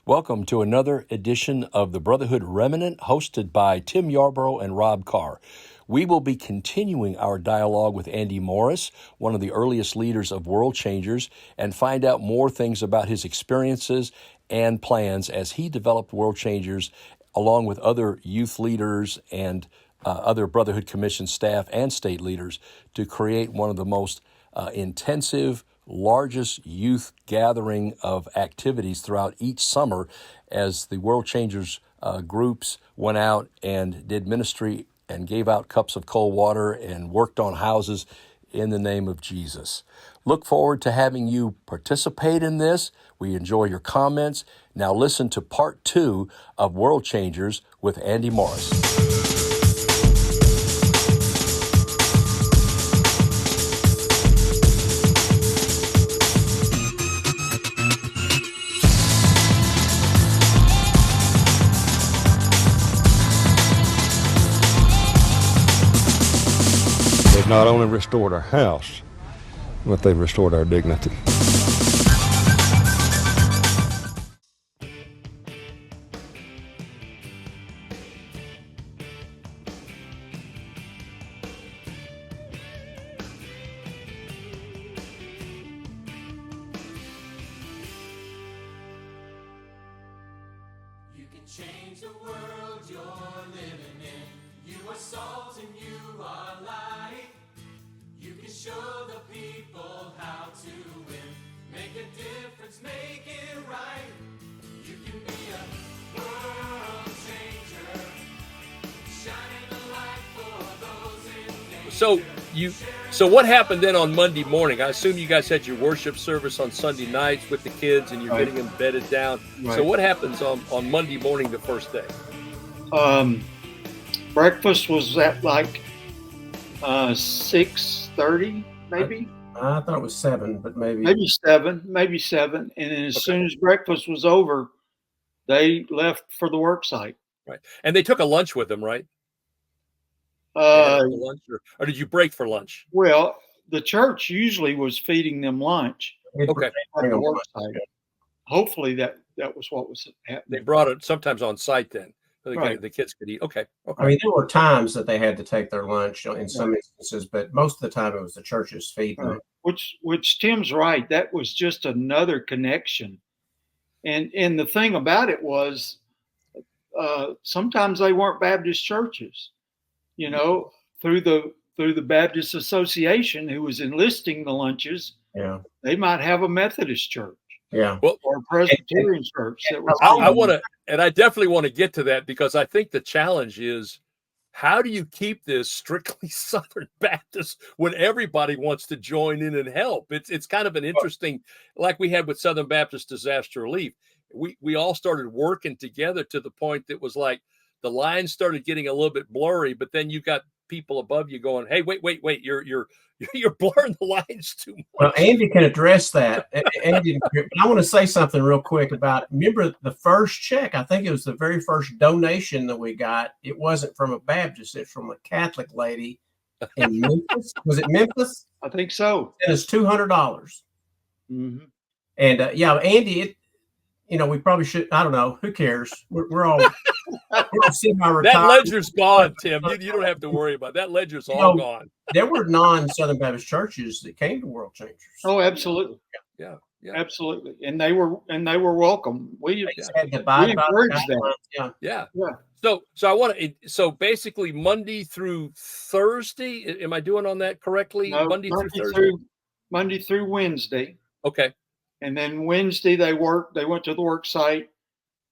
Welcome to another edition of the Brotherhood Remnant, hosted by Tim Yarbrough and Rob Carr. We will be continuing our dialogue with Andy Morris, one of the earliest leaders of World Changers, and find out more things about his experiences and plans as he developed World Changers along with other youth leaders and other Brotherhood Commission staff and state leaders to create one of the most intensive, largest youth gathering of activities throughout each summer as the World Changers groups went out and did ministry and gave out cups of cold water and worked on houses in the name of Jesus. Look forward to having you participate in this. We enjoy your comments. Now listen to part 2 of World Changers with Andy Morris. They've not only restored our house, but they've restored our dignity. You can change the world you're living in. You are salt and you are light. You can show the people how to win. Make a difference, make it right. You can be a world changer. Shining a light for those in danger. So what happened then on Monday morning? I assume you guys had your worship service on Sunday nights with the kids and you're getting them bedded down. Right. So what happens on Monday morning, the first day? Breakfast was at like 6:30, maybe. I thought it was 7, but maybe Maybe seven. And then as soon as breakfast was over, they left for the work site. Right. And they took a lunch with them, right? They had a lunch, or did you break for lunch? Well, the church usually was feeding them lunch Okay. at the work site. Hopefully that was what was They happening. brought it sometimes on site then. So Right. the kids could eat. Okay. I mean, there were times that they had to take their lunch in some instances, but most of the time it was the church's feeding them. Which Tim's right. That was just another connection. And the thing about it was sometimes they weren't Baptist churches. You know, through the Baptist Association, who was enlisting the lunches, Yeah, they might have a Methodist church yeah. Well, or a Presbyterian church. That was I want to, and I definitely want to get to that because I think the challenge is how do you keep this strictly Southern Baptist when everybody wants to join in and help? It's kind of an interesting, like we had with Southern Baptist Disaster Relief. We all started working together to the point that was like the lines started getting a little bit blurry, but then you got people above you going, "Hey, wait, you're blurring the lines too much." Well, Andy can address that. Andy, I want to say something real quick about, remember the first check, I think it was the very first donation that we got. It wasn't from a Baptist, it's from a Catholic lady in Memphis. Was it Memphis? I think so. And it's $200. Mm-hmm. And Andy, we probably should, I don't know, who cares? We're all semi-retired. That ledger's gone, Tim. You don't have to worry about it. That ledger's all gone. There were non-Southern Baptist churches that came to World Changers. Oh, absolutely. Yeah. Absolutely. And they were welcome. We Had to buy encourage that. Yeah. So I want to. So basically, Monday through Thursday. Am I doing on that correctly? No, Monday through Thursday. Monday through Wednesday. Okay. And then Wednesday they worked. They went to the work site.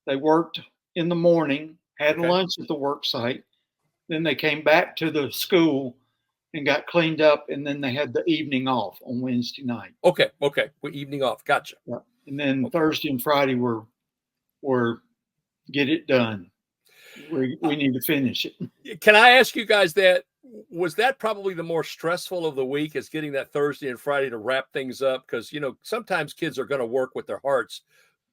They worked in the morning, had Okay. lunch at the work site. Then they came back to the school and got cleaned up. And then they had the evening off on Wednesday night. Okay. We're evening off. Gotcha. Yeah. And then Thursday and Friday were get it done. We need to finish it. Can I ask you guys that? Was that probably the more stressful of the week, is getting that Thursday and Friday to wrap things up? Because, sometimes kids are going to work with their hearts,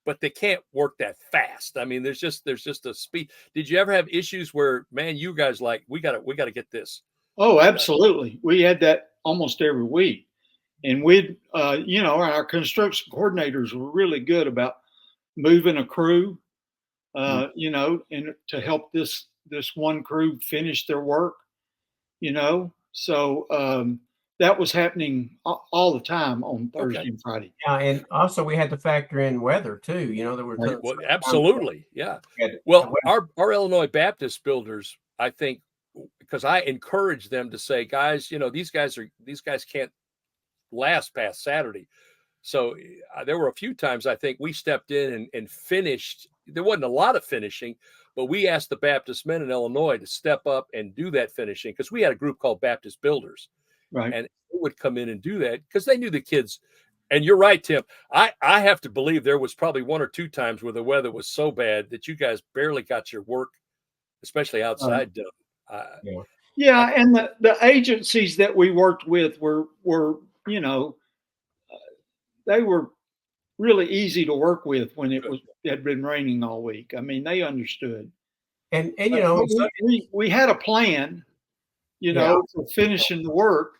but they can't work that fast. I mean, there's just a speed. Did you ever have issues where, man, you guys we got to get this? Oh, absolutely. We had that almost every week. And our construction coordinators were really good about moving a crew, you know, and to help this one crew finish their work, you know. So that was happening all the time on Thursday and Friday. Yeah, and also we had to factor in weather too. You know, there were Well, absolutely, yeah. had- Well, our Illinois Baptist builders, I think, because I encourage them to say, guys, you know, these guys can't last past Saturday. So there were a few times I think we stepped in and finished. There wasn't a lot of finishing, but we asked the Baptist men in Illinois to step up and do that finishing because we had a group called Baptist Builders. Right. And they would come in and do that because they knew the kids. And you're right, Tim. I have to believe there was probably one or two times where the weather was so bad that you guys barely got your work, especially outside, done. Yeah, and the agencies that we worked with were you know, they were really easy to work with when it had been raining all week. I mean, they understood. And you know, we had a plan, you know, for finishing the work.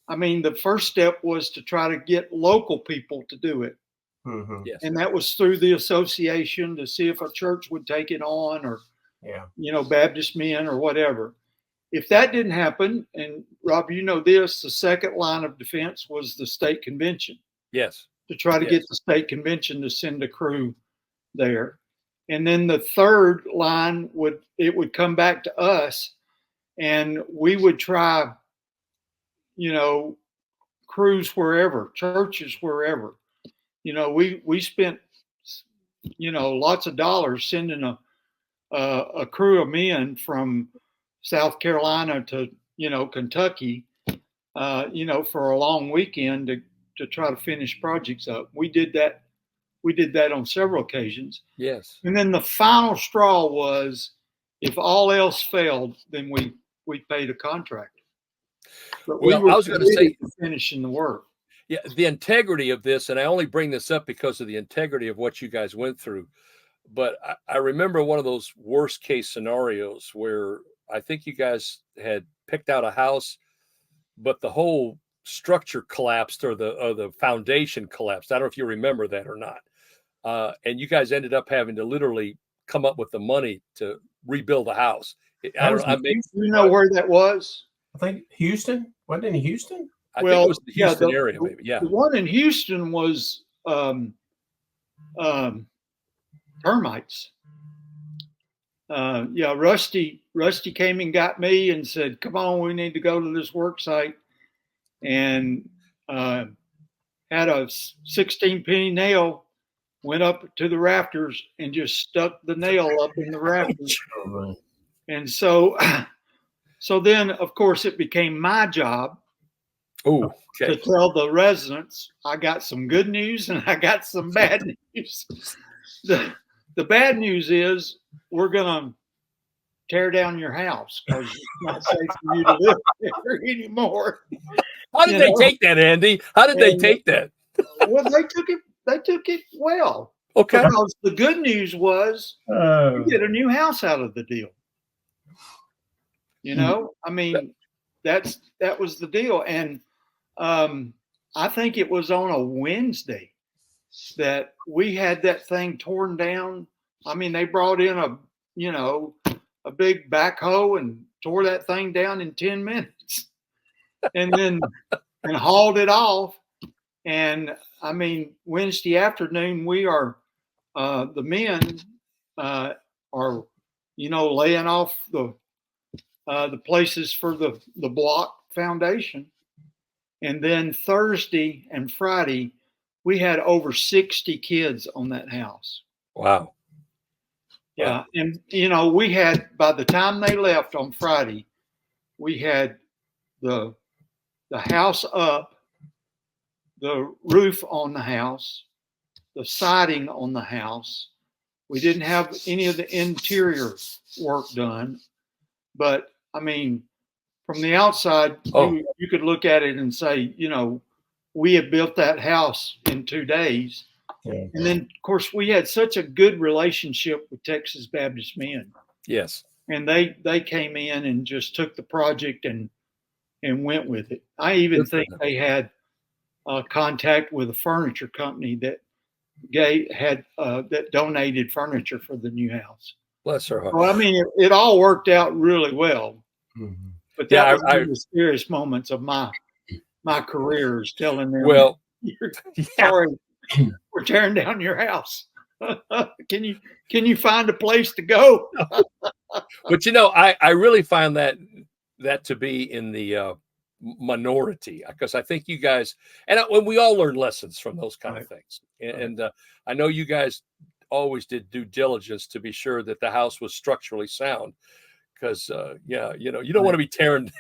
I mean, the first step was to try to get local people to do it. Mm-hmm. Yes. And that was through the association to see if a church would take it on, or, you know, Baptist men or whatever. If that didn't happen, and Rob, you know this, the second line of defense was the state convention. Yes. To try to get the state convention to send a crew there. And then the third line would come back to us, and we would try, you know, crews wherever, churches wherever. You know, we spent, you know, lots of dollars sending a crew of men from South Carolina to, you know, Kentucky, you know, for a long weekend to try to finish projects up. We did that. We did that on several occasions. Yes. And then the final straw was, if all else failed, then we paid a contractor. But well, I was going to say finishing the work. Yeah, the integrity of this, and I only bring this up because of the integrity of what you guys went through. But I remember one of those worst case scenarios where I think you guys had picked out a house, but the whole structure collapsed, or the foundation collapsed. I don't know if you remember that or not. And you guys ended up having to literally come up with the money to rebuild the house. I don't know. You know where that was? I think Houston. Wasn't it in Houston? I think it was the Houston area, maybe. Yeah. The one in Houston was termites. Rusty came and got me and said, "Come on, we need to go to this work site," and had a 16-penny nail, went up to the rafters and just stuck the nail up in the rafters. And so then, of course, it became my job to tell the residents, I got some good news and I got some bad news. The bad news is we're going to tear down your house because it's not safe for you to live there anymore. How did they take that, Andy? How did they take that? Well, they took it well. Okay. Because the good news was you get a new house out of the deal. You know, I mean, that was the deal. And I think it was on a Wednesday that we had that thing torn down. I mean, they brought in a big backhoe and tore that thing down in 10 minutes and then hauled it off. And I mean, Wednesday afternoon, we are, the men are, laying off the places for the block foundation. And then Thursday and Friday, we had over 60 kids on that house. Wow. Yeah. And, we had, by the time they left on Friday, we had the house up, the roof on the house, the siding on the house. We didn't have any of the interior work done. But, I mean, from the outside, you could look at it and say, we had built that house in 2 days. Yeah. And then, of course, we had such a good relationship with Texas Baptist Men. Yes. And they came in and just took the project and went with it. I even think they had contact with a furniture company that that donated furniture for the new house. Bless her heart. Well, I mean, it all worked out really well. Mhm. But that Yeah, was one of the scariest moments of my career, is telling them, well, "You're yeah. sorry, we're tearing down your house. Can you find a place to go?" But you know, I really find that to be in the minority, because I think you guys, and when we all learn lessons from those kind of things, and I know you guys always did due diligence to be sure that the house was structurally sound, because yeah, you know, you don't want to be tearing,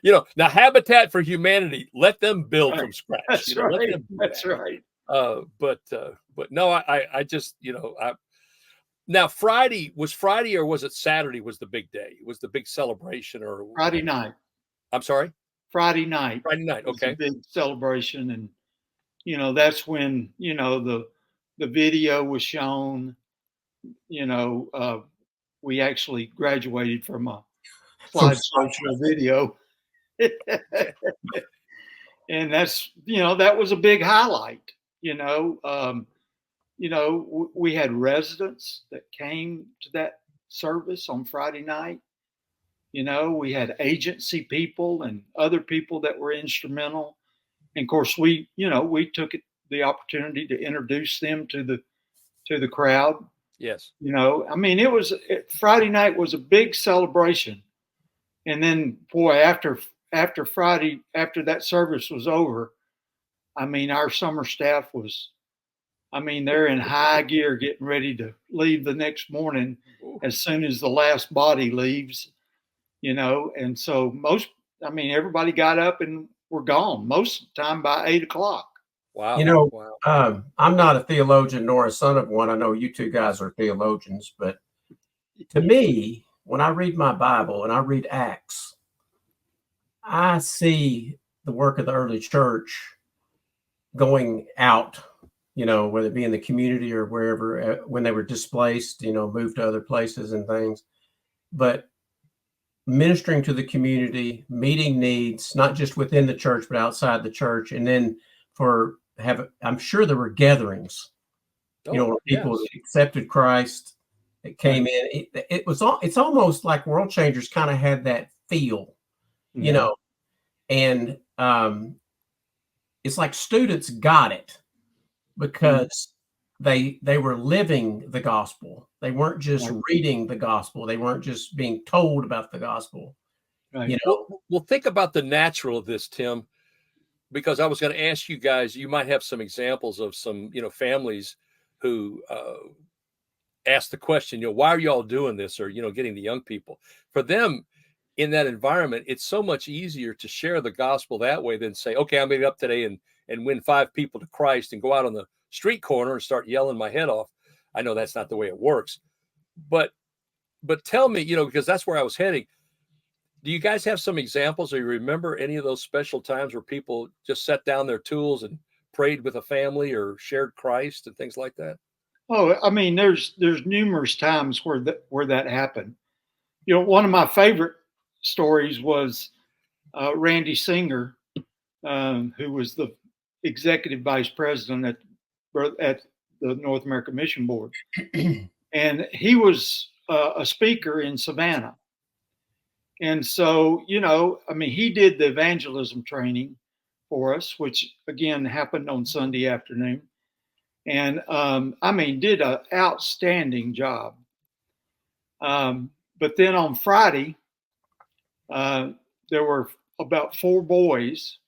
you know. Now, Habitat for Humanity, let them build from scratch. That's you know, let right. them do That's that. right. But no, I just, you know, now Friday, or was it Saturday was the big day? It was the big celebration, or Friday night. I'm sorry, Friday night. Friday night. was a Okay. big celebration, and you know, that's when, you know, the video was shown. You know, we actually graduated from a slideshow to a video. And that's, you know, that was a big highlight. You know, we had residents that came to that service on Friday night. You know, we had agency people and other people that were instrumental. And of course, we took the opportunity to introduce them to the crowd. Yes. You know, I mean, Friday night was a big celebration. And then, boy, after Friday, after that service was over, I mean, our summer staff was, I mean, they're in high gear getting ready to leave the next morning as soon as the last body leaves, you know. And so everybody got up and were gone most of the time by 8 o'clock. Wow. You know, wow. I'm not a theologian nor a son of one. I know you two guys are theologians, but to me, when I read my Bible and I read Acts, I see the work of the early church going out, you know, whether it be in the community or wherever, when they were displaced, you know, moved to other places and things, but ministering to the community, meeting needs, not just within the church, but outside the church. And then I'm sure there were gatherings, you know, where people accepted Christ, that came in. It's almost like World Changers kind of had that feel, you know, and it's like students got it because they were living the gospel. They weren't just reading the gospel. They weren't just being told about the gospel. Right. You know, well, think about the natural of this, Tim, because I was going to ask you guys, you might have some examples of some, you know, families who ask the question, you know, why are you all doing this? Or, you know, getting the young people. For them in that environment, it's so much easier to share the gospel that way than say, okay, I'm going to get up today and win 5 people to Christ and go out on the street corner and start yelling my head off. I know that's not the way it works, but tell me, you know, because that's where I was heading. Do you guys have some examples, or you remember any of those special times where people just set down their tools and prayed with a family or shared Christ and things like that? Oh, I mean, there's numerous times where that happened. You know, one of my favorite stories was Randy Singer, who was the executive vice president at the North American Mission Board, and he was a speaker in Savannah. And so, you know, I mean, he did the evangelism training for us, which again happened on Sunday afternoon. And I mean, did an outstanding job. But then on Friday, there were about 4 boys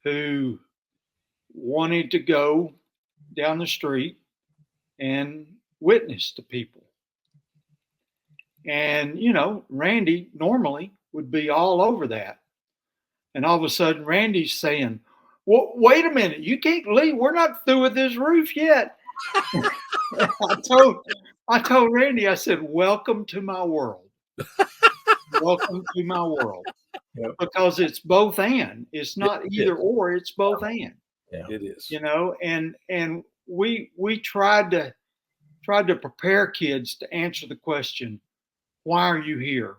who wanted to go down the street and witness to people. And, you know, Randy normally would be all over that. And all of a sudden, Randy's saying, "Well, wait a minute, you can't leave. We're not through with this roof yet." I told Randy, I said, "Welcome to my world. Welcome to my world." Yep. Because it's both and. It's not either or, it's both and. Yeah. It is. You know, and we tried to prepare kids to answer the question, why are you here?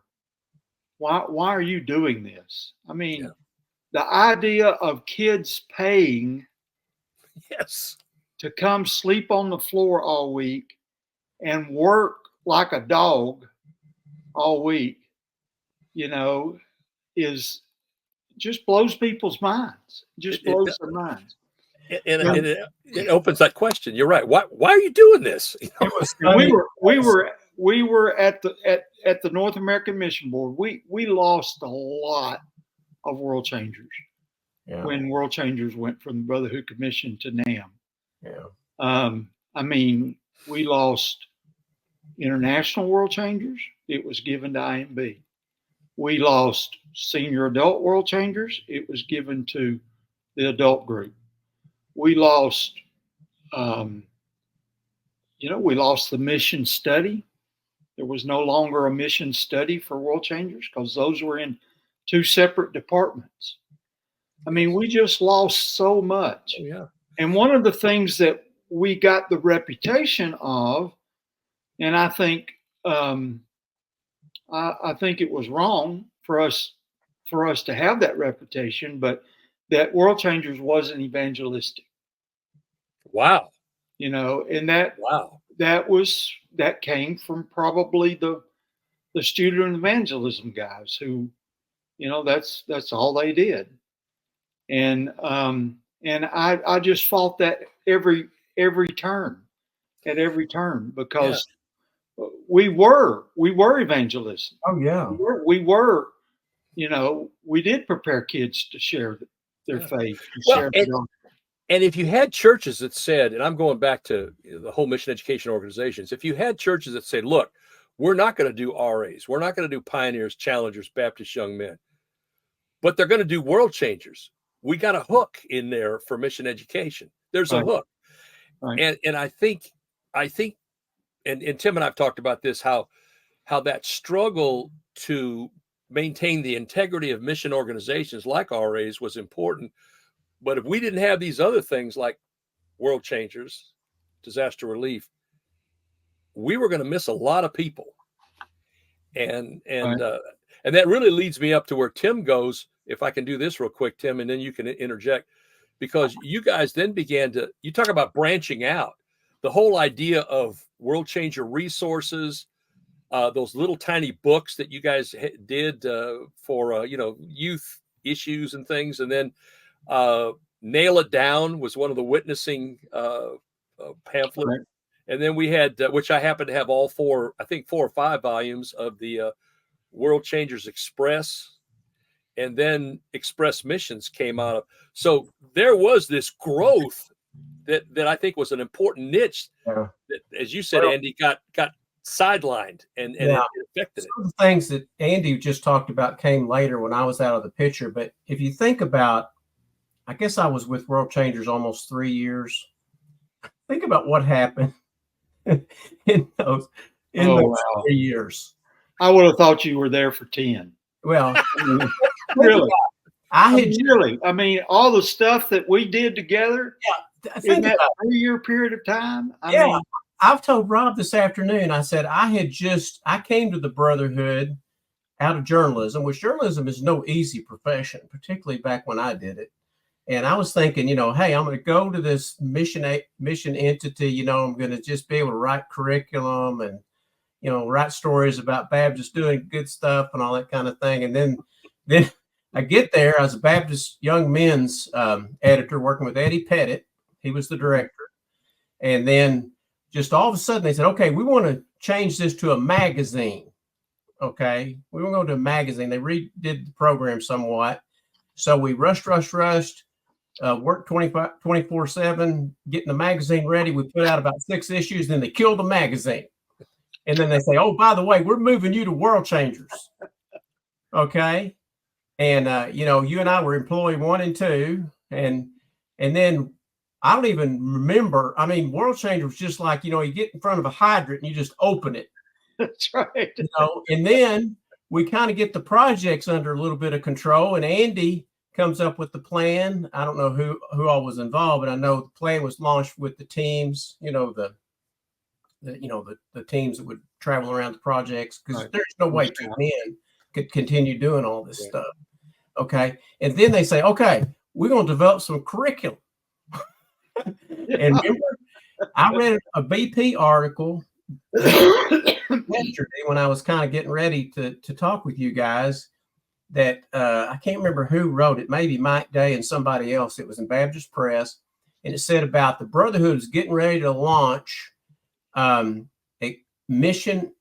Why are you doing this? I mean, the idea of kids paying Yes. to come sleep on the floor all week and work like a dog all week, is just blows people's minds. Just blows their minds. And it opens that question. You're right. Why are you doing this? It was We were at the North American Mission Board. We lost a lot of World Changers when World Changers went from the Brotherhood Commission to NAM. Yeah. We lost international World Changers. It was given to IMB. We lost senior adult World Changers. It was given to the adult group. We lost, we lost the mission study. There was no longer a mission study for World Changers because those were in two separate departments. We just lost so much. Oh, yeah. And one of the things that we got the reputation of, and I think I think it was wrong for us to have that reputation, but that World Changers wasn't evangelistic. Wow. And that came from probably the student evangelism guys who, that's all they did. And I just fought that every turn, because we were evangelists. Oh yeah. We were, we did prepare kids to share their faith. And if you had churches that said, and I'm going back to the whole mission education organizations, if you had churches that said, look, we're not going to do RAs, we're not going to do pioneers, challengers, Baptist young men, but they're going to do World Changers. We got a hook in there for mission education. There's a hook. Right. And I think, and Tim and I've talked about this, how that struggle to maintain the integrity of mission organizations like RAs was important. But if we didn't have these other things like World Changers, disaster relief, we were going to miss a lot of people. And that really leads me up to where Tim goes. If I can do this real quick, Tim, and then you can interject, because you guys then began to, you talk about branching out, the whole idea of World Changer resources, those little tiny books that you guys did for, youth issues and things. And then Nail It Down was one of the witnessing pamphlets. Right. And then we had, which I happen to have all 4 or 5 volumes of the World Changers Express, and then Express Missions came out of. So there was this growth that I think was an important niche that, as you said, Andy, got sidelined and it affected it. Some of the things that Andy just talked about came later when I was out of the picture. But if you think about, I guess I was with World Changers almost 3 years. Think about what happened in those 3 years. I would have thought you were there for 10. Well, really, all the stuff that we did together in that 3-year period of time. I've told Rob this afternoon, I said, I came to the Brotherhood out of journalism, which journalism is no easy profession, particularly back when I did it. And I was thinking, hey, I'm going to go to this mission entity, I'm going to just be able to write curriculum and, write stories about Baptists doing good stuff and all that kind of thing. And then I get there. I was a Baptist Young Men's editor working with Eddie Pettit. He was the director. And then just all of a sudden they said, okay, we want to change this to a magazine. Okay. We want to go to a magazine. They redid the program somewhat. So we rushed, worked 24/7, getting the magazine ready. We put out about 6 issues. Then they killed the magazine. And then they say, oh, by the way, we're moving you to World Changers. Okay. And, you and I were employee 1 and 2. And then I don't even remember. World Changer was just like, you get in front of a hydrant and you just open it. That's right. And then we kind of get the projects under a little bit of control. And Andy comes up with the plan. I don't know who all was involved, but I know the plan was launched with the teams, the teams that would travel around the projects, because there's no way 2 men could continue doing all this stuff. Okay. And then they say, okay, we're going to develop some curriculum. And remember, I read a BP article yesterday when I was kind of getting ready to talk with you guys that I can't remember who wrote it, maybe Mike Day and somebody else. It was in Baptist Press, and it said about the Brotherhood is getting ready to launch a mission.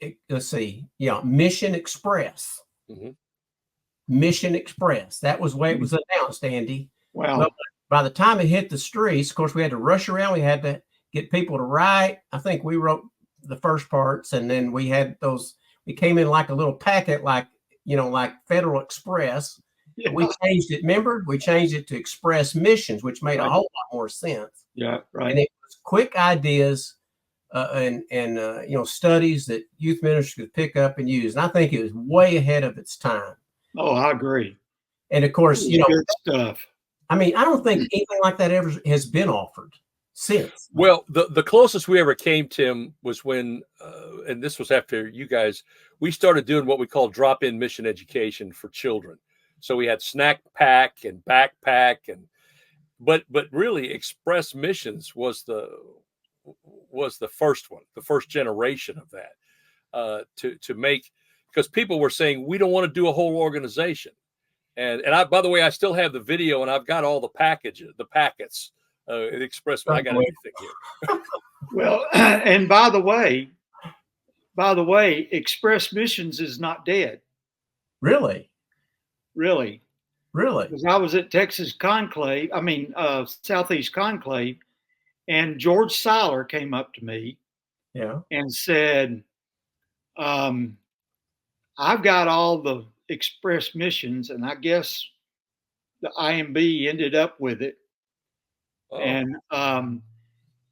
Mission Express. Mm-hmm. Mission Express. That was the way it was announced, Andy. Wow. Well, by the time it hit the streets, of course, we had to rush around. We had to get people to write. I think we wrote the first parts, and then we had those. We came in like a little packet, like Federal Express. Yeah. We changed it. Remember, we changed it to Express Missions, which made a whole lot more sense. Yeah, right. And it was quick ideas and studies that youth ministers could pick up and use. And I think it was way ahead of its time. Oh, I agree. And of course, good stuff. I mean, I don't think anything like that ever has been offered since. Well, the closest we ever came, Tim, was when, and this was after you guys, we started doing what we call drop-in mission education for children. So we had snack pack and backpack, but really Express Missions was the first one, the first generation of that, to make, because people were saying we don't want to do a whole organization. And I, by the way, I still have the video, and I've got all the packets, it Express. I got everything here. Well, and by the way, Express Missions is not dead. Really? Because I was at Texas Conclave, Southeast Conclave, and George Seiler came up to me, and said, "I've got all the Express Missions, and I guess the IMB ended up with it. Oh. And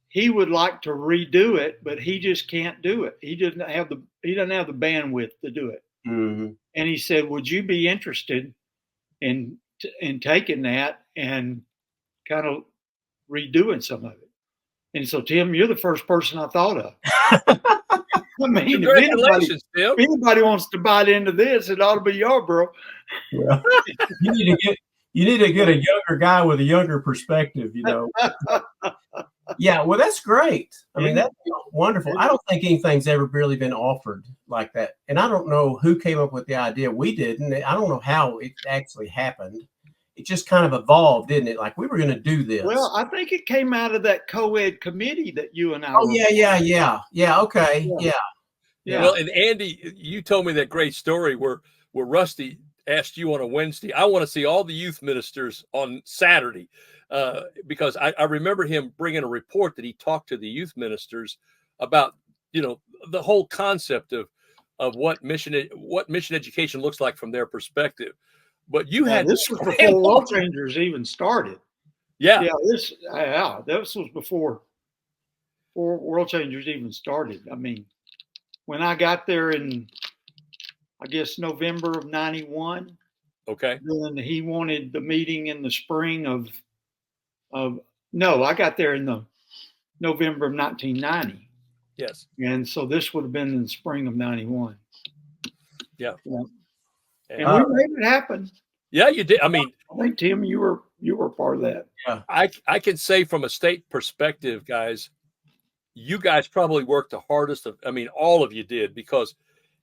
he would like to redo it, but he just can't do it. He doesn't have the bandwidth to do it." Mm-hmm. And he said, "Would you be interested in taking that and kind of redoing some of it?" And so, Tim, you're the first person I thought of. I mean, if anybody wants to bite into this, it ought to be Yarbrough. Well, you need to get a younger guy with a younger perspective, Yeah, well, that's great. I mean, that's wonderful. I don't think anything's ever really been offered like that. And I don't know who came up with the idea. We didn't. I don't know how it actually happened. It just kind of evolved, didn't it? Like we were going to do this. Well, I think it came out of that co-ed committee that you and I were. Yeah. Okay. Yeah. Well, and Andy, you told me that great story where Rusty asked you on a Wednesday, "I want to see all the youth ministers on Saturday," because I remember him bringing a report that he talked to the youth ministers about, the whole concept of what mission education looks like from their perspective. But you had this was before World Changers even started. Yeah. This was before World Changers even started. I mean, when I got there in, I guess, November of 91. Okay. Then he wanted the meeting in the spring I got there in the November of 1990. Yes. And so this would have been in the spring of 91. Yeah. And we made it happen. Yeah, you did. I mean, I think, Tim, you were part of that. Yeah. I can say from a state perspective, guys, you guys probably worked the hardest all of you did, because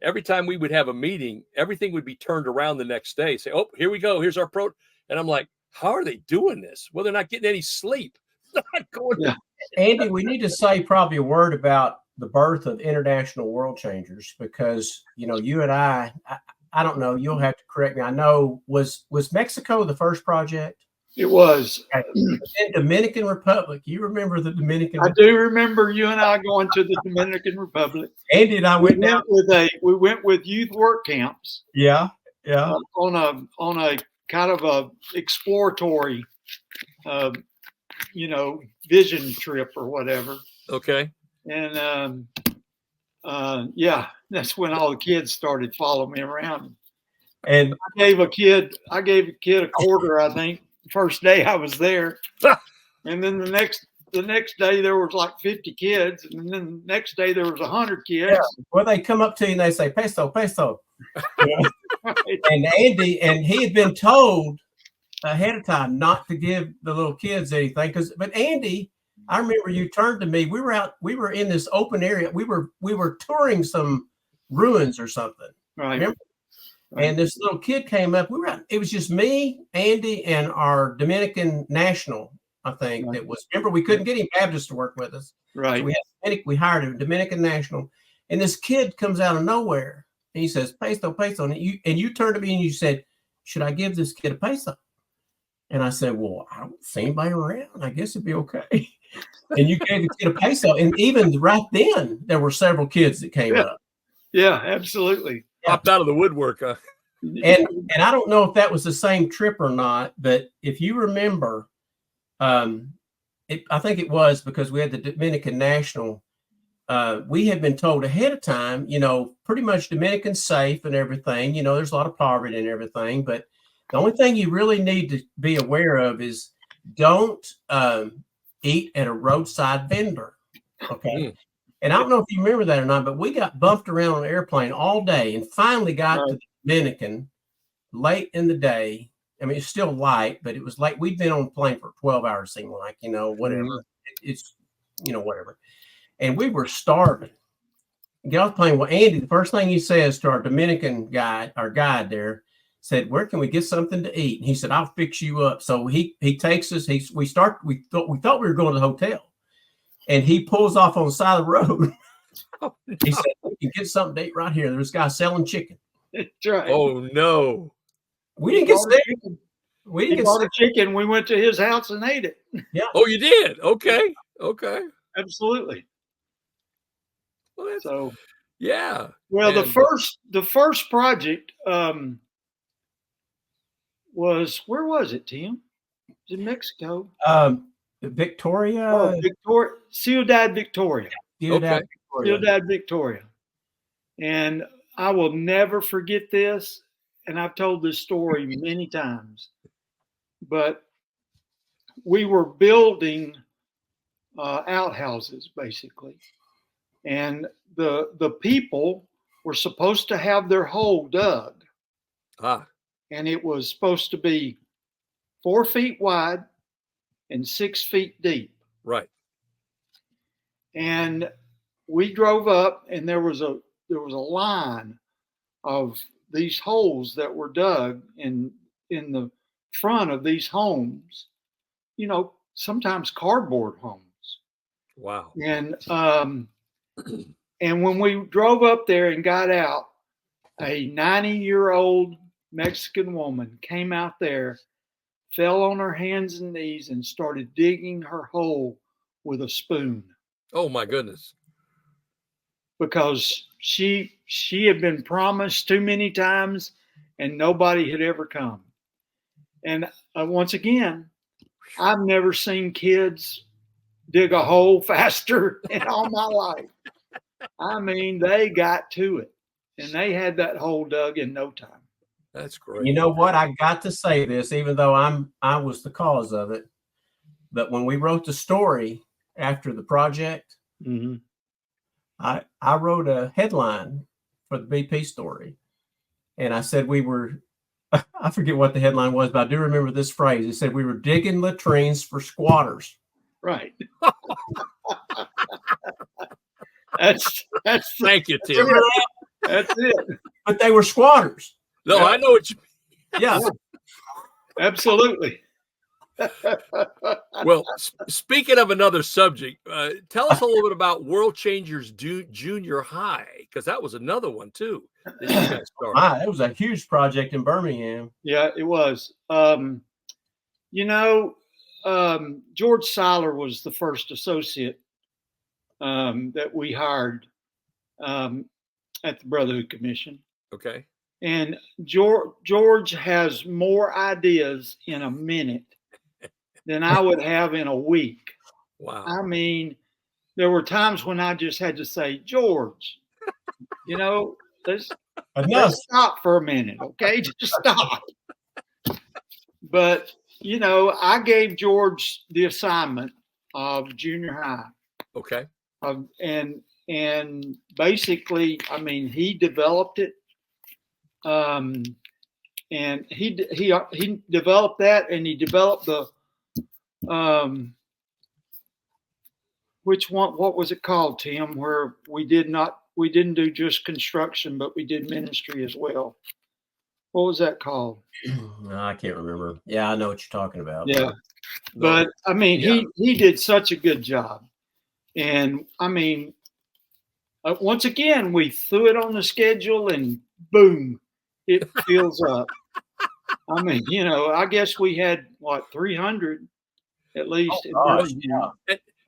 every time we would have a meeting, everything would be turned around the next day. Say, "Oh, here we go. Here's our pro." And I'm like, how are they doing this? Well, they're not getting any sleep. They're not going to. Andy, we need to say probably a word about the birth of International World Changers, because, you and I don't know, you'll have to correct me. I know, was Mexico the first project? It was. In Dominican Republic. You remember the Dominican Republic? I do remember you and I going to the Dominican Republic. Andy and I went down. We went with youth work camps. Yeah. On a kind of a exploratory, vision trip or whatever. Okay. And that's when all the kids started following me around. And I gave a kid a quarter, I think, first day I was there. And then the next day there was like 50 kids, and then the next day there was 100 kids. Yeah. Well, they come up to you and they say, "Peso." And Andy, he had been told ahead of time not to give the little kids anything, but Andy I remember you turned to me. We were in this open area. We were touring some ruins or something. Right. Remember? Right. And this little kid came up. It was just me, Andy, and our Dominican national, I think, Right. that was. Remember, we couldn't get any Baptists to work with us. Right. So we hired a Dominican national. And this kid comes out of nowhere. And he says, peso, peso. And you turned to me and you said, should I give this kid a peso? And I said, well, I don't see anybody around. I guess it'd be okay. And you gave the kid a peso. And even right then, there were several kids that came up. Yeah, absolutely. Popped out of the woodwork. And I don't know if that was the same trip or not, but if you remember, I think it was because we had the Dominican National. We had been told ahead of time, pretty much Dominican safe and everything. There's a lot of poverty and everything, but the only thing you really need to be aware of is don't eat at a roadside vendor. Okay. And I don't know if you remember that or not, but we got bumped around on an airplane all day and finally got to the Dominican late in the day. I mean, it's still light, but it was late. We'd been on the plane for 12 hours, seemed like, whatever. It's, whatever. And we were starving. Get off the plane. Well, Andy, the first thing he says to our Dominican guy, our guide there, said, where can we get something to eat? And he said, I'll fix you up. So he takes us. We thought we were going to the hotel. And he pulls off on the side of the road. He said, we can get something to eat right here. There's a guy selling chicken. That's right. Oh, no. We didn't get sick. We didn't get sick. Chicken. We went to his house and ate it. Yeah. Oh, you did? Okay. Absolutely. Well, yeah. Well, the first project was, where was it, Tim? It was in Mexico. Victoria. Ciudad Victoria. Ciudad Victoria. And I will never forget this. And I've told this story many times. But we were building outhouses, basically. And the people were supposed to have their hole dug. And it was supposed to be 4 feet wide and 6 feet deep. Right. And we drove up, and there was a line of these holes that were dug in the front of these homes. Sometimes cardboard homes. Wow. And when we drove up there and got out, a 90-year-old Mexican woman came out there, fell on her hands and knees, and started digging her hole with a spoon. Oh, my goodness. Because she had been promised too many times and nobody had ever come. And once again, I've never seen kids dig a hole faster in all my life. I mean, they got to it, and they had that hole dug in no time. That's great. You know what? I got to say this, even though I was the cause of it. But when we wrote the story after the project, I wrote a headline for the BP story, and I said I forget what the headline was, but I do remember this phrase. It said we were digging latrines for squatters. Right. That's Thank you, Tim. That's it. But they were squatters. No, I know what you mean. Yeah. Absolutely. Well, speaking of another subject, tell us a little bit about World Changers Junior High, because that was another one too that you guys started. That was a huge project in Birmingham. Yeah, it was. George Seiler was the first associate that we hired at the Brotherhood Commission. Okay. And George has more ideas in a minute than I would have in a week. Wow. I mean, there were times when I just had to say, George, let's stop for a minute, okay? Just stop. But, I gave George the assignment of junior high. Okay. And basically, I mean, he developed it. And he developed that, and he developed the which one? What was it called, Tim? Where we didn't do just construction, but we did ministry as well. What was that called? No, I can't remember. Yeah, I know what you're talking about. Yeah, but I mean, he did such a good job, and I mean, once again, we threw it on the schedule, and boom, it fills up. I mean, I guess we had 300 at least.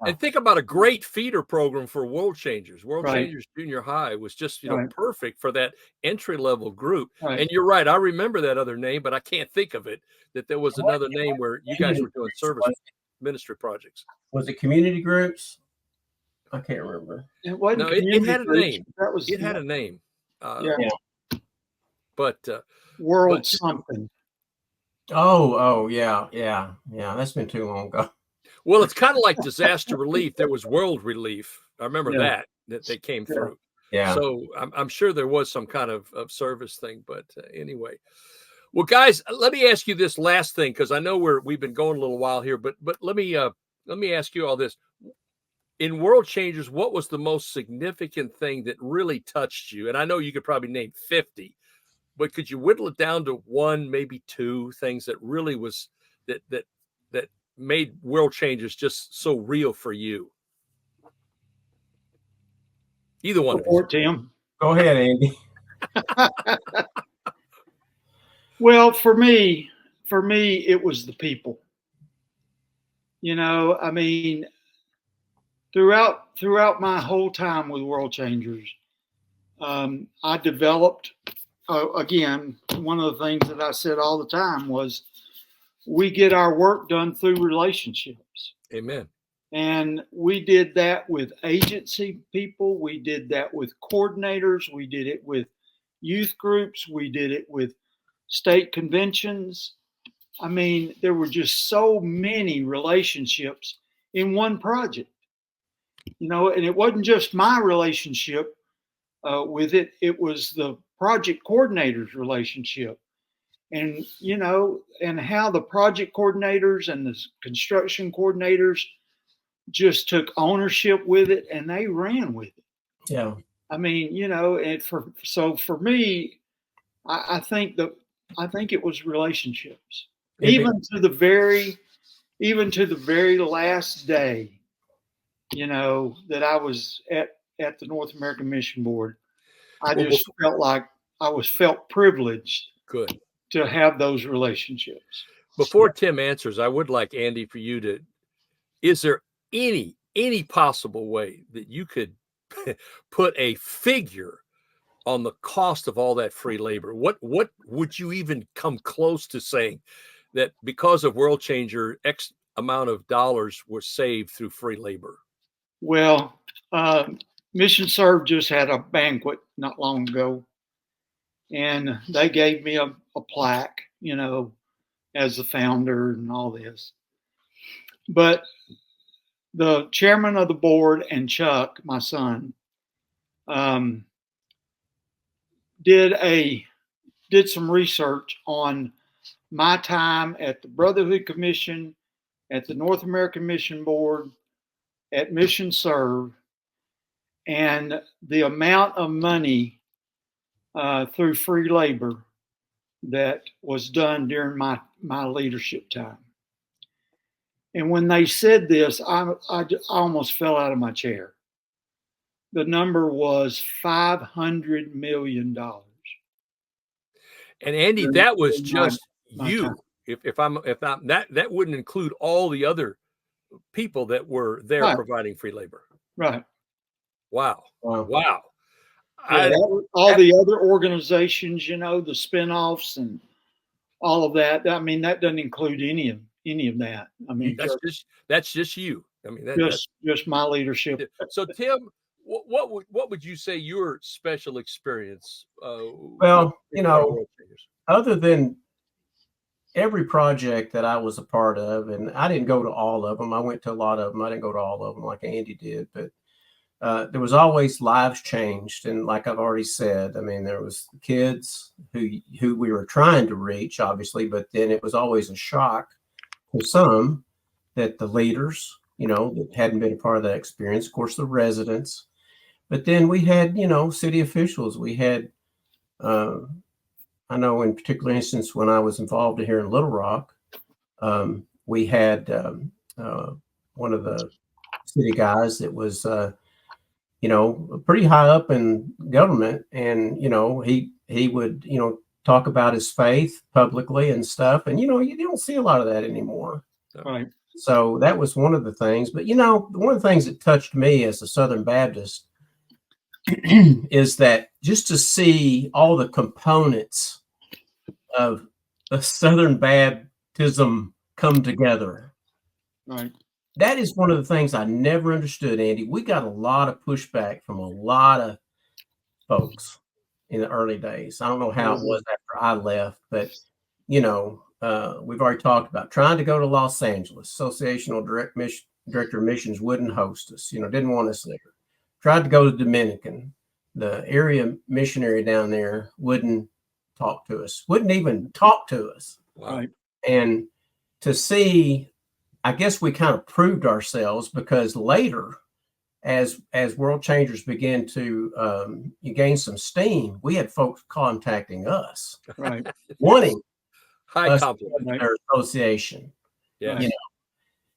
And think about a great feeder program for World Changers. World Right. Changers Junior High was just, Right. perfect for that entry-level group. Right. And you're right. I remember that other name, but I can't think of it, that there was another name where you guys were doing service ministry projects. Was it community groups? I can't remember. It wasn't. No, it had a community name. That was. It had a name. Yeah. But World but- something. Oh, yeah. That's been too long ago. well, it's kind of like disaster relief. There was world relief. I remember Yeah. that they came Yeah. through. Yeah. So I'm sure there was some kind of service thing, but anyway. Well, guys, let me ask you this last thing, because I know we've been going a little while here, but let me ask you all this. In World Changers, what was the most significant thing that really touched you? And I know you could probably name 50, but could you whittle it down to one, maybe two things that really was that made World Changers just so real for you? Either one. Or Tim. Go ahead, Andy. Well, for me, it was the people. I mean, throughout my whole time with World Changers, I developed. Again, one of the things that I said all the time was, we get our work done through relationships. Amen. And we did that with agency people. We did that with coordinators. We did it with youth groups. We did it with state conventions. I mean, there were just so many relationships in one project, and it wasn't just my relationship with it. It was the project coordinator's relationship. And, and how the project coordinators and the construction coordinators just took ownership with it, and they ran with it. Yeah. I mean, for me, I think it was relationships, even to the very last day, that I was at the North American Mission Board. I just felt like I felt privileged. Good. To have those relationships. Before Tim answers, I would like, Andy, for you to, is there any possible way that you could put a figure on the cost of all that free labor? What would you even come close to saying that because of World Changer, X amount of dollars were saved through free labor? Well, Mission Serve just had a banquet not long ago, and they gave me a plaque, as the founder and all this. But the chairman of the board and Chuck, my son, did some research on my time at the Brotherhood Commission, at the North American Mission Board, at Mission Serve, and the amount of money through free labor that was done during my leadership time. And when they said this, I almost fell out of my chair. The number was $500 million. And Andy, that was just my you. time. If I'm that wouldn't include all the other people that were there Right. providing free labor. Right. Wow. Wow. Yeah, all the other organizations, the spinoffs and all of that. I mean, that doesn't include any of that. I mean, that's just you. I mean, just my leadership. So, Tim, what would you say your special experience? Well, other than every project that I was a part of, and I didn't go to all of them. I went to a lot of them. I didn't go to all of them like Andy did, but there was always lives changed. And like I've already said, I mean, there was kids who we were trying to reach, obviously, but then it was always a shock to some that the leaders that hadn't been a part of that experience. Of course, the residents, but then we had, city officials. We had, I know in particular instance when I was involved here in Little Rock, we had one of the city guys that was, pretty high up in government, and he would talk about his faith publicly and stuff, and you don't see a lot of that anymore. Right. So that was one of the things. But one of the things that touched me as a Southern Baptist is that just to see all the components of a Southern Baptism come together. Right. That is one of the things I never understood, Andy. We got a lot of pushback from a lot of folks in the early days. I don't know how it was after I left, but we've already talked about trying to go to Los Angeles. Associational Director of Missions wouldn't host us, didn't want us there. Tried to go to Dominican. The area missionary down there wouldn't talk to us, wouldn't even talk to us. Wow. Right. And to see, I guess we kind of proved ourselves, because later, as World Changers began to gain some steam, we had folks contacting us, right, wanting high us compliment, to their association. Yeah.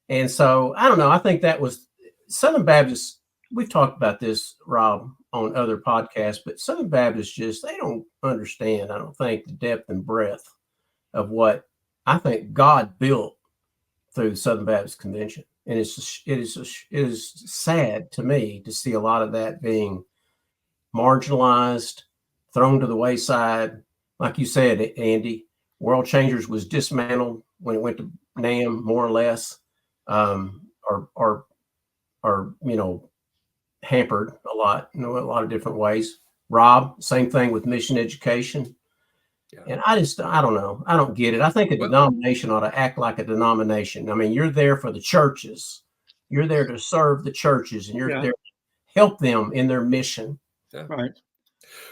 And so I don't know. I think that was Southern Baptists. We've talked about this, Rob, on other podcasts, but Southern Baptists they don't understand, I don't think, the depth and breadth of what I think God built through the Southern Baptist Convention. And it is sad to me to see a lot of that being marginalized, thrown to the wayside. Like you said, Andy, World Changers was dismantled when it went to NAM, more or less, or hampered a lot, in a lot of different ways. Rob, same thing with mission education. Yeah. And I don't know. I don't get it. I think a denomination ought to act like a denomination. I mean, you're there for the churches. You're there to serve the churches, and you're there to help them in their mission. Yeah. Right.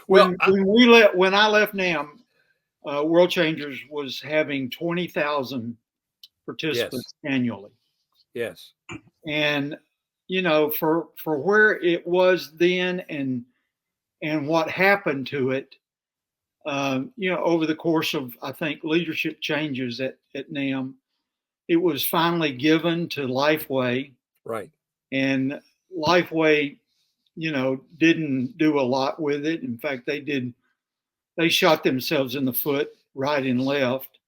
When I left NAM, World Changers was having 20,000 participants annually. Yes. And for where it was then and what happened to it, over the course of, I think, leadership changes at NAM, it was finally given to Lifeway. Right. And Lifeway, didn't do a lot with it. In fact, they shot themselves in the foot right and left,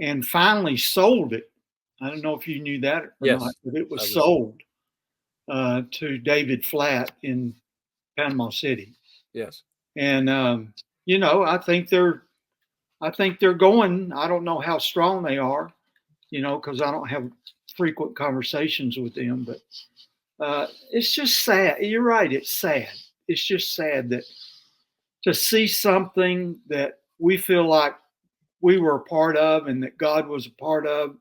and finally sold it. I don't know if you knew that or not, but it was sold to David Flatt in Panama City. Yes. And I think they're going. I don't know how strong they are, because I don't have frequent conversations with them. But it's just sad. You're right. It's sad. It's just sad that to see something that we feel like we were a part of and that God was a part of,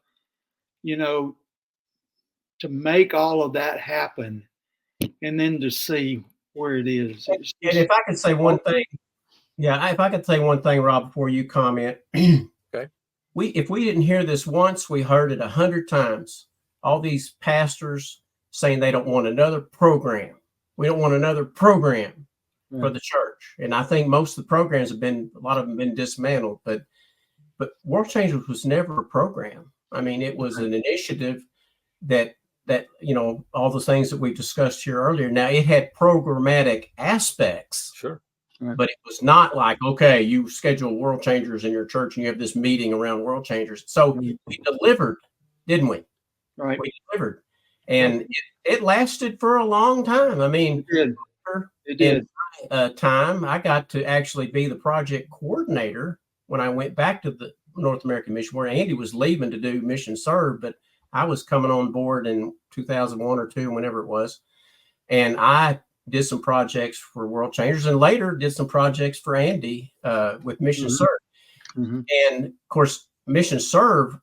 to make all of that happen, and then to see where it is. And if I could say one thing. Yeah, if I could say one thing, Rob, before you comment. Okay. If we didn't hear this once, we heard it 100 times. All these pastors saying they don't want another program. We don't want another program for the church. And I think most of the programs a lot of them have been dismantled. But World Changers was never a program. I mean, it was an initiative that all the things that we discussed here earlier. Now, it had programmatic aspects. Sure. But it was not like, okay, you schedule World Changers in your church and you have this meeting around World Changers. So we delivered, didn't we? Right. We delivered. And it lasted for a long time. I mean, it did. In time, I got to actually be the project coordinator when I went back to the North American Mission, where Andy was leaving to do Mission Serve, but I was coming on board in 2001 or 2, whenever it was. And I did some projects for World Changers, and later did some projects for Andy with Mission Serve. Mm-hmm. And of course, Mission Serve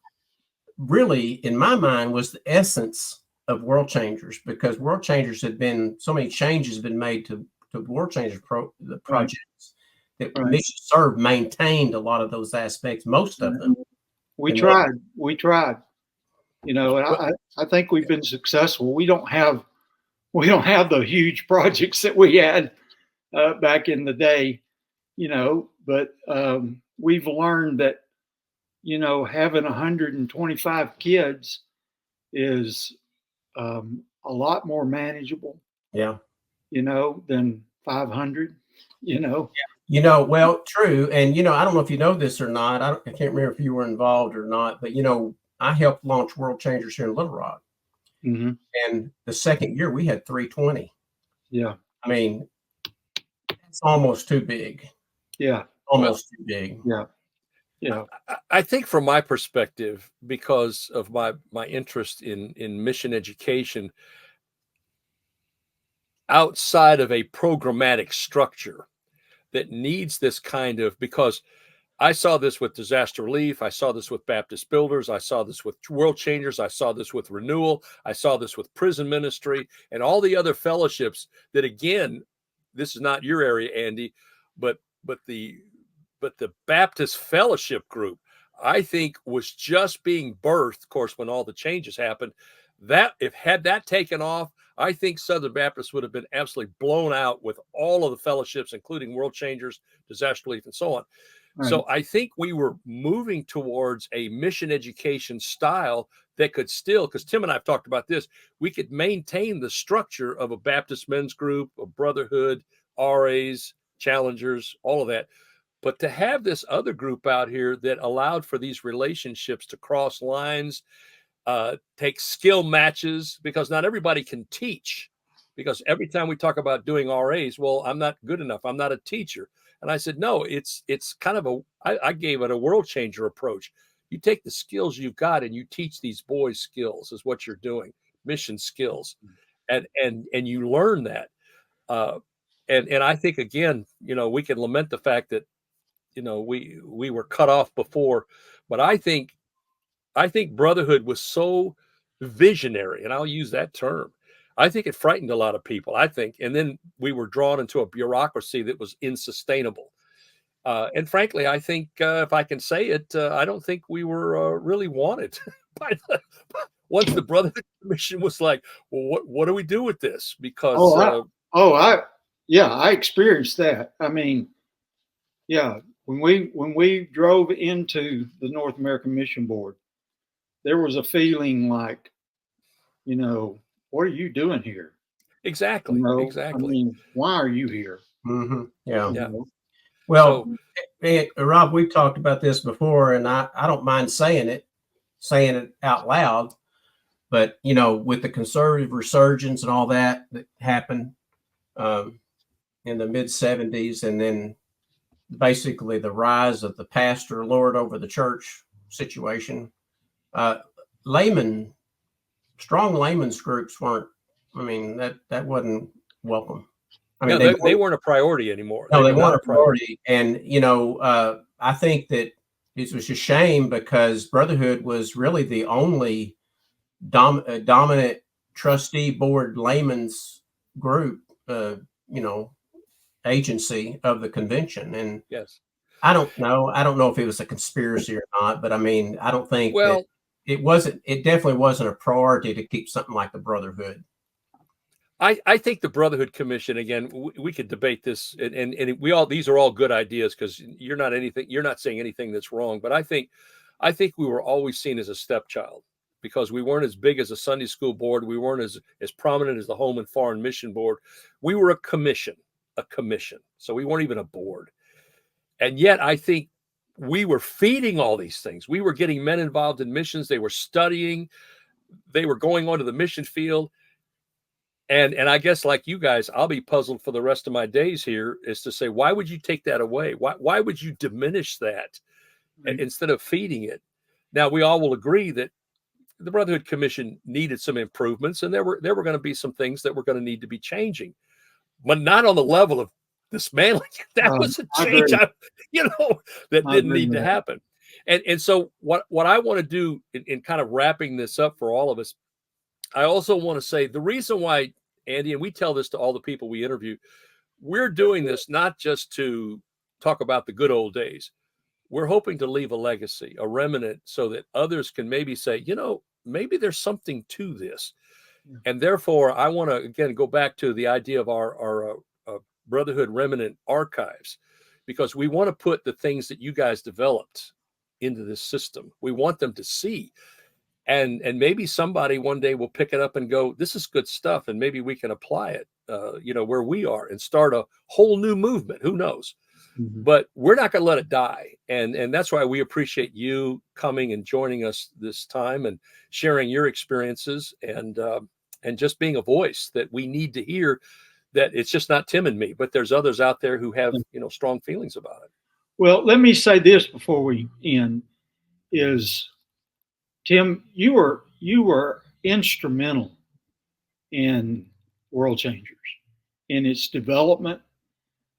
really, in my mind, was the essence of World Changers, because World Changers had been, so many changes have been made to World Changers the projects that Mission Serve maintained a lot of those aspects, most of them. We tried. You know, and I think we've been successful. We don't have the huge projects that we had back in the day, you know, but we've learned that, you know, having 125 kids is a lot more manageable, Yeah. you know, than 500, you know. You know, well, true. And, you know, I don't know if you know this or not. I can't remember if you were involved or not, but, you know, I helped launch World Changers here in Little Rock. Mm-hmm. And the second year we had 320. Yeah. I mean, it's almost too big. Yeah. Almost too big. Yeah. Yeah. I think from my perspective, because of my interest in mission education, outside of a programmatic structure that needs this kind of, because I saw this with disaster relief, I saw this with Baptist builders, I saw this with World Changers, I saw this with renewal, I saw this with prison ministry and all the other fellowships that, again, this is not your area, Andy, but the Baptist fellowship group, I think, was just being birthed, of course, when all the changes happened. That if had that taken off, I think Southern Baptists would have been absolutely blown out with all of the fellowships, including World Changers, disaster relief, and so on. Right. So I think we were moving towards a mission education style that could still, because Tim and I have talked about this, we could maintain the structure of a Baptist men's group, a Brotherhood, RAs, Challengers, all of that. But to have this other group out here that allowed for these relationships to cross lines, take skill matches, because not everybody can teach. Because every time we talk about doing RAs, well, I'm not good enough. I'm not a teacher. And I said, no, it's kind of I gave it a world changer approach. You take the skills you've got and you teach these boys skills is what you're doing, mission skills. And you learn that. And I think, again, you know, we can lament the fact that, you know, we were cut off before, but I think Brotherhood was so visionary, and I'll use that term. I think it frightened a lot of people, I think. And then we were drawn into a bureaucracy that was insustainable. And frankly, I think, if I can say it, I don't think we were really wanted. Once the Brotherhood Commission was like, well, what do we do with this? Because I experienced that. I mean, yeah, when we drove into the North American Mission Board, there was a feeling like, you know, what are you doing here? exactly, You know, exactly. I mean, why are you here? Mm-hmm. Yeah. Yeah. Well, Rob, we've talked about this before, and I don't mind saying it out loud. But, you know, with the conservative resurgence and all that happened in the mid 70s, and then basically the rise of the pastor lord over the church situation, strong layman's groups weren't, I mean, that wasn't welcome. I mean, they weren't a priority anymore. No, they weren't a priority. And, you know, I think that it was a shame, because Brotherhood was really the only dominant trustee board layman's group, you know, agency of the convention. And yes, I don't know if it was a conspiracy or not, but I mean, I don't think that it definitely wasn't a priority to keep something like the Brotherhood. I think the Brotherhood Commission, again, we could debate this, and these are all good ideas, because you're not saying anything that's wrong. But I think we were always seen as a stepchild, because we weren't as big as a Sunday school board. We weren't as prominent as the Home and Foreign Mission Board. We were a commission. So we weren't even a board. And yet I think we were feeding all these things. We were getting men involved in missions. They were studying. They were going onto the mission field. And I guess, like you guys, I'll be puzzled for the rest of my days here, is to say, why would you take that away? Why would you diminish that instead of feeding it? Now, we all will agree that the Brotherhood Commission needed some improvements, and there were going to be some things that were going to need to be changing, but not on the level of dismantling. That was a change, that didn't need to happen. And so what I want to do in kind of wrapping this up for all of us, I also want to say the reason why, Andy, and we tell this to all the people we interview, we're doing this not just to talk about the good old days. We're hoping to leave a legacy, a remnant, so that others can maybe say, maybe there's something to this. And therefore, I want to, again, go back to the idea of our Brotherhood Remnant archives, because we want to put the things that you guys developed into this system. We want them to see. And maybe somebody one day will pick it up and go, this is good stuff. And maybe we can apply it, where we are and start a whole new movement. Who knows? Mhm. But we're not going to let it die. And that's why we appreciate you coming and joining us this time and sharing your experiences and just being a voice that we need to hear, that it's just not Tim and me, but there's others out there who have, strong feelings about it. Well, let me say this before we end is, Tim, you were instrumental in World Changers, in its development.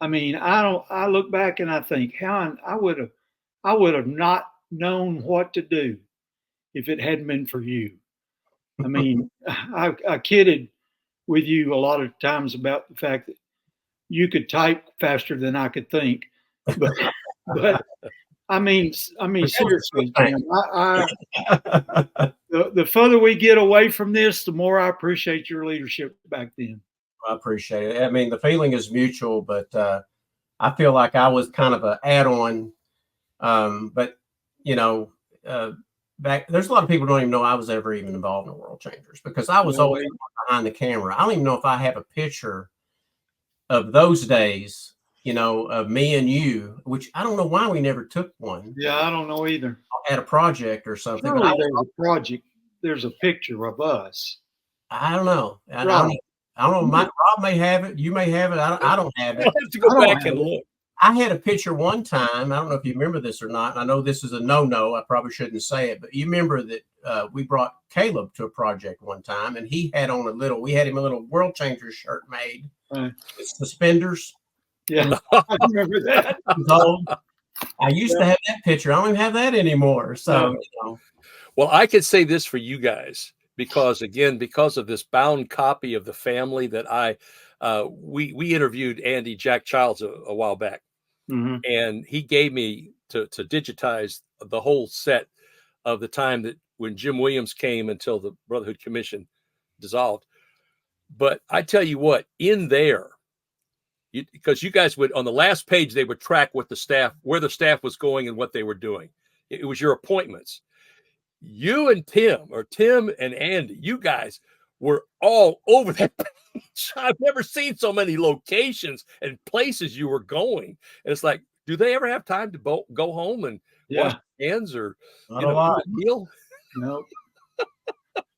I mean, I look back and I think how I would have not known what to do if it hadn't been for you. I mean, I kidded with you a lot of times about the fact that you could type faster than I could think, but I mean, seriously, Tim, the further we get away from this, the more I appreciate your leadership back then. I appreciate it. I mean, the feeling is mutual, but I feel like I was kind of an add-on. But back there's a lot of people who don't even know I was ever even involved in World Changers, because I was always behind the camera. I don't even know if I have a picture of those days, of me and you, which I don't know why we never took one. Yeah, I don't know either. At a project or something. Surely there's a project. There's a picture of us. I don't know. I Right. don't know. Rob may have it. You may have it. I don't have it. I'll have to go back and look. I had a picture one time. I don't know if you remember this or not. I know this is a no-no. I probably shouldn't say it, but you remember that we brought Caleb to a project one time, and he had on we had him a little World Changers shirt made with suspenders. Yeah, I remember that. I used to have that picture. I don't even have that anymore. So, Well, I could say this for you guys, because of this bound copy of the family that we interviewed Andy Jack Childs a while back. Mm-hmm. And he gave me to digitize the whole set of the time that when Jim Williams came until the Brotherhood Commission dissolved. But I tell you what, in there, because you guys would, on the last page, they would track where the staff was going and what they were doing. It was your appointments. You and Tim and Andy, you guys were all over that page. I've never seen so many locations and places you were going. And it's like, do they ever have time to go home and wash hands or not a lot? Meal? No,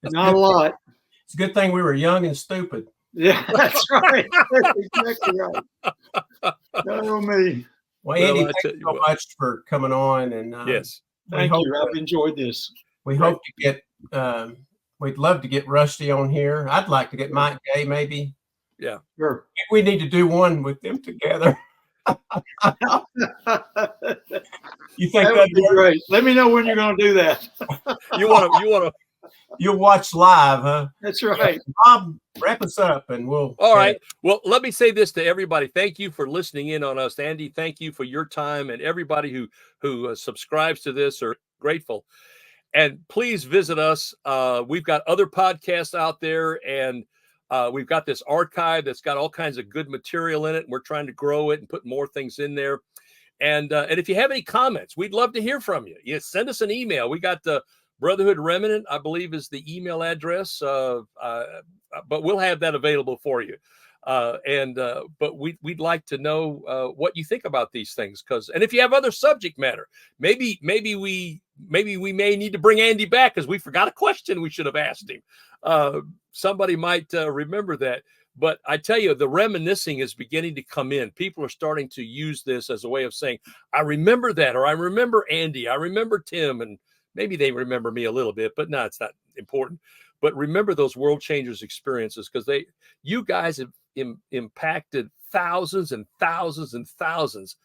not a lot. It's a good thing we were young and stupid. Yeah, that's right. That's exactly right. Oh, me. Well, Andy, thank you so much for coming on. And yes, thank you. I've enjoyed this. We hope to get. We'd love to get Rusty on here. I'd like to get Mike Gay, maybe. Yeah, sure. We need to do one with them together. You think that would be great? Let me know when you're going to do that. You want to. You'll watch live, huh? That's right. Bob, wrap us up and we'll. All right. Well, let me say this to everybody. Thank you for listening in on us. Andy, thank you for your time, and everybody who subscribes to this are grateful. And please visit us. We've got other podcasts out there, and we've got this archive that's got all kinds of good material in it. And we're trying to grow it and put more things in there. And if you have any comments, we'd love to hear from you. Send us an email. We got the Brotherhood Remnant, I believe, is the email address, but we'll have that available for you. But we'd like to know what you think about these things, and if you have other subject matter, maybe we may need to bring Andy back because we forgot a question we should have asked him. Somebody might remember that. But I tell you, the reminiscing is beginning to come in. People are starting to use this as a way of saying, I remember that, or I remember Andy, I remember Tim, and maybe they remember me a little bit, but no, it's not important. But remember those World Changers experiences, because you guys have impacted thousands and thousands and thousands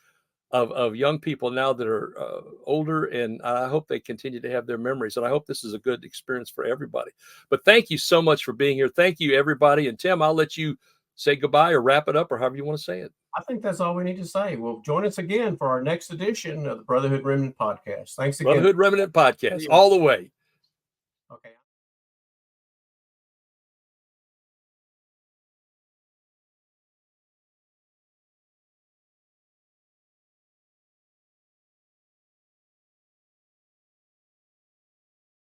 of young people now that are older, and I hope they continue to have their memories. And I hope this is a good experience for everybody. But thank you so much for being here. Thank you, everybody. And Tim, I'll let you say goodbye or wrap it up, or however you want to say it. I think that's all we need to say. Well, join us again for our next edition of the Brotherhood Remnant Podcast. Thanks again. Brotherhood Remnant Podcast, all the way.